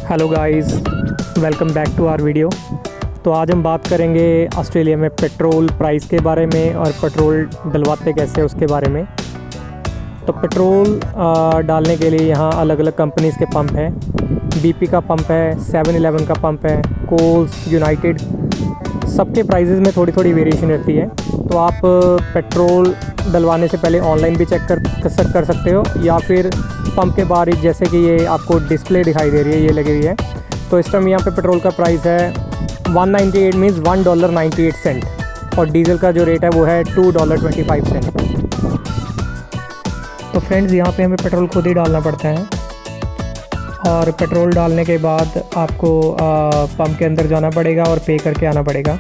Hello guys, welcome back to our video. तो आज हम बात करेंगे ऑस्ट्रेलिया में पेट्रोल प्राइस के बारे में और पेट्रोल डलवाते कैसे उसके बारे में। तो पेट्रोल डालने के लिए यहाँ अलग अलग कंपनीज़ के पंप हैं। बीपी का पंप है, 7-Eleven का पंप है, कोल्स, यूनाइटेड, सबके प्राइजेज़ में थोड़ी थोड़ी वेरिएशन रहती है। तो आप पेट्रोल डलवाने से पहले ऑनलाइन भी चेक कर सकते हो, या फिर पंप के बाहर जैसे कि ये आपको डिस्प्ले दिखाई दे रही है, ये लगी हुई है। तो इस टाइम यहाँ पे पेट्रोल का प्राइस है 198 मीन्स $1.98, और डीजल का जो रेट है वो है $2.25। तो फ्रेंड्स, यहाँ पे हमें पेट्रोल खुद ही डालना पड़ता है, और पेट्रोल डालने के बाद आपको पंप के अंदर जाना पड़ेगा और पे करके आना पड़ेगा।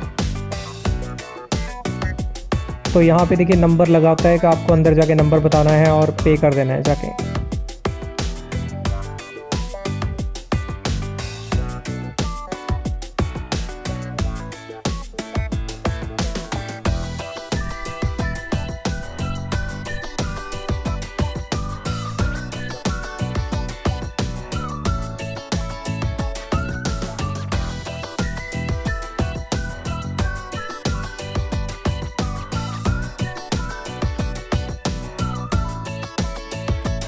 तो यहाँ पे देखिए नंबर लगा होता है कि आपको अंदर जाके नंबर बताना है और पे कर देना है जाके।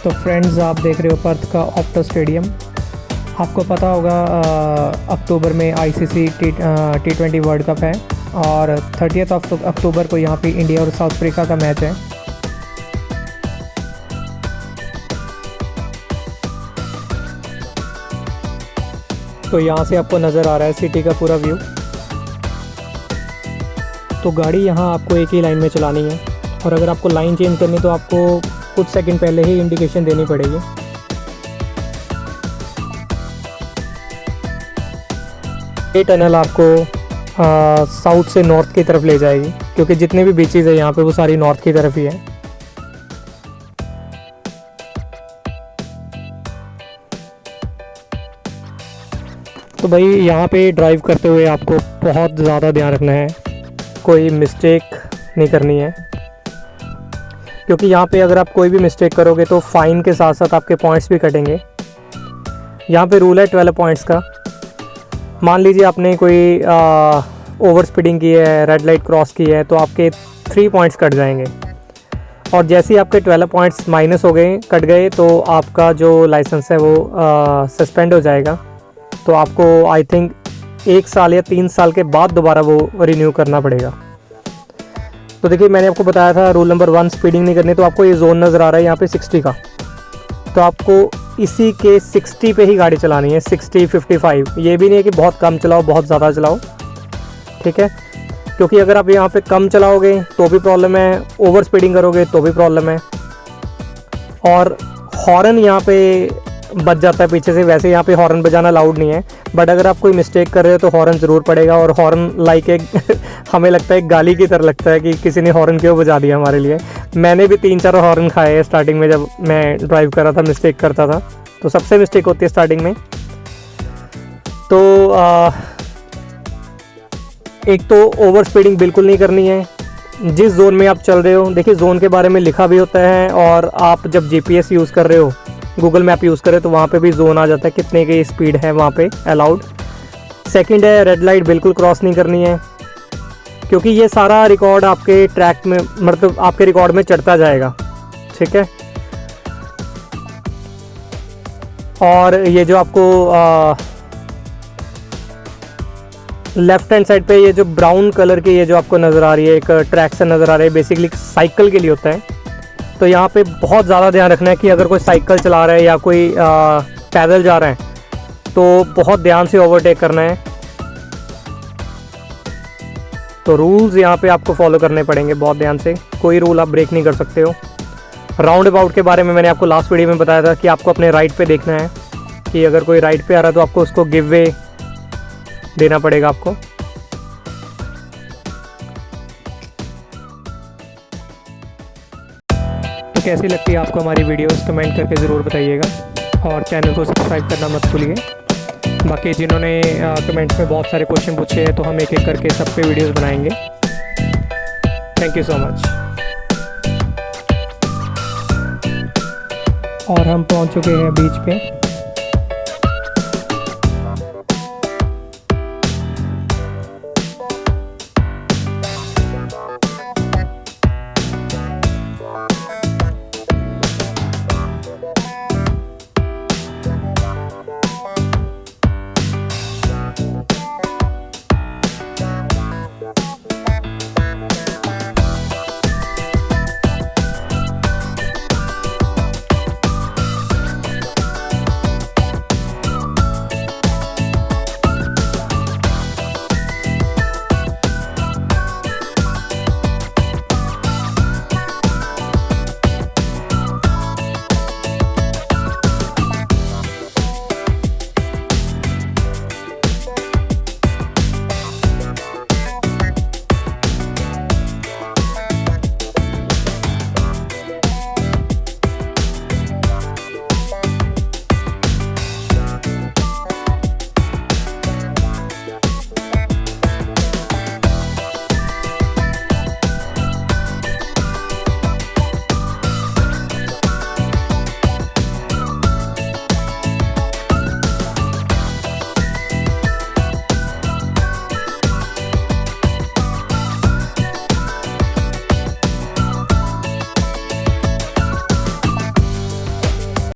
तो फ्रेंड्स, आप देख रहे हो पर्थ का ऑप्टो स्टेडियम। आपको पता होगा अक्टूबर में आईसीसी T20 वर्ल्ड कप है, और 30 अक्टूबर को यहाँ पे इंडिया और साउथ अफ्रीका का मैच है। तो यहाँ से आपको नज़र आ रहा है सिटी का पूरा व्यू। तो गाड़ी यहाँ आपको एक ही लाइन में चलानी है, और अगर आपको लाइन चेंज करनी तो आपको कुछ सेकंड पहले ही इंडिकेशन देनी पड़ेगी। ये टनल आपको साउथ से नॉर्थ की तरफ ले जाएगी, क्योंकि जितने भी बीचेस है यहाँ पे वो सारी नॉर्थ की तरफ ही है। तो भाई, यहाँ पे ड्राइव करते हुए आपको बहुत ज़्यादा ध्यान रखना है, कोई मिस्टेक नहीं करनी है, क्योंकि यहाँ पे अगर आप कोई भी मिस्टेक करोगे तो फ़ाइन के साथ साथ आपके पॉइंट्स भी कटेंगे। यहाँ पे रूल है 12 पॉइंट्स का। मान लीजिए आपने कोई ओवर स्पीडिंग की है, रेड लाइट क्रॉस की है, तो आपके 3 पॉइंट्स कट जाएंगे, और जैसे ही आपके 12 पॉइंट्स माइनस हो गए, कट गए, तो आपका जो लाइसेंस है वो सस्पेंड हो जाएगा। तो आपको आई थिंक 1 साल या 3 साल के बाद दोबारा वो रिन्यू करना पड़ेगा। तो देखिए, मैंने आपको बताया था रूल नंबर 1 स्पीडिंग नहीं करनी। तो आपको ये जोन नज़र आ रहा है यहाँ पे 60 का, तो आपको इसी के 60 पे ही गाड़ी चलानी है। 60, 55, ये भी नहीं है कि बहुत कम चलाओ, बहुत ज़्यादा चलाओ, ठीक है। क्योंकि अगर आप यहाँ पे कम चलाओगे तो भी प्रॉब्लम है, ओवर स्पीडिंग करोगे तो भी प्रॉब्लम है, और हॉर्न यहाँ पे बज जाता है पीछे से। वैसे यहाँ पे हॉर्न बजाना अलाउड नहीं है, बट अगर आप कोई मिस्टेक कर रहे हो तो हॉर्न ज़रूर पड़ेगा। और हॉर्न लाइक एक हमें लगता है गाली की तरह लगता है कि किसी ने हॉर्न क्यों बजा दिया हमारे लिए। मैंने भी 3-4 हॉर्न खाए हैं स्टार्टिंग में, जब मैं ड्राइव कर रहा था, मिस्टेक करता था। तो सबसे मिस्टेक होती है स्टार्टिंग में। तो एक तो ओवर स्पीडिंग बिल्कुल नहीं करनी है जिस जोन में आप चल रहे हो। देखिए, जोन के बारे में लिखा भी होता है, और आप जब जीपीएस यूज़ कर रहे हो, गूगल मैप यूज़ करें, तो वहाँ पे भी जोन आ जाता है कितने की स्पीड है वहाँ पे अलाउड। सेकंड है, रेड लाइट बिल्कुल क्रॉस नहीं करनी है, क्योंकि ये सारा रिकॉर्ड आपके ट्रैक में, मतलब आपके रिकॉर्ड में चढ़ता जाएगा, ठीक है। और ये जो आपको लेफ्ट हैंड साइड पे ये जो ब्राउन कलर की ये जो आपको नज़र आ रही है, एक ट्रैक से नज़र आ रही है, बेसिकली साइकिल के लिए होता है। तो यहाँ पे बहुत ज़्यादा ध्यान रखना है कि अगर कोई साइकिल चला रहा है या कोई पैदल जा रहा है, तो बहुत ध्यान से ओवरटेक करना है। तो रूल्स यहाँ पे आपको फॉलो करने पड़ेंगे बहुत ध्यान से, कोई रूल आप ब्रेक नहीं कर सकते हो। राउंड अबाउट के बारे में मैंने आपको लास्ट वीडियो में बताया था कि आपको अपने राइट पे देखना है, कि अगर कोई राइट पे आ रहा है तो आपको उसको गिव वे देना पड़ेगा आपको। तो कैसी लगती है आपको हमारी वीडियोस, कमेंट करके ज़रूर बताइएगा, और चैनल को सब्सक्राइब करना मत भूलिए। बाकी जिन्होंने कमेंट्स में बहुत सारे क्वेश्चन पूछे हैं, तो हम एक एक करके सब पे वीडियोस बनाएंगे। Thank you so much. और हम पहुंच चुके हैं बीच पे।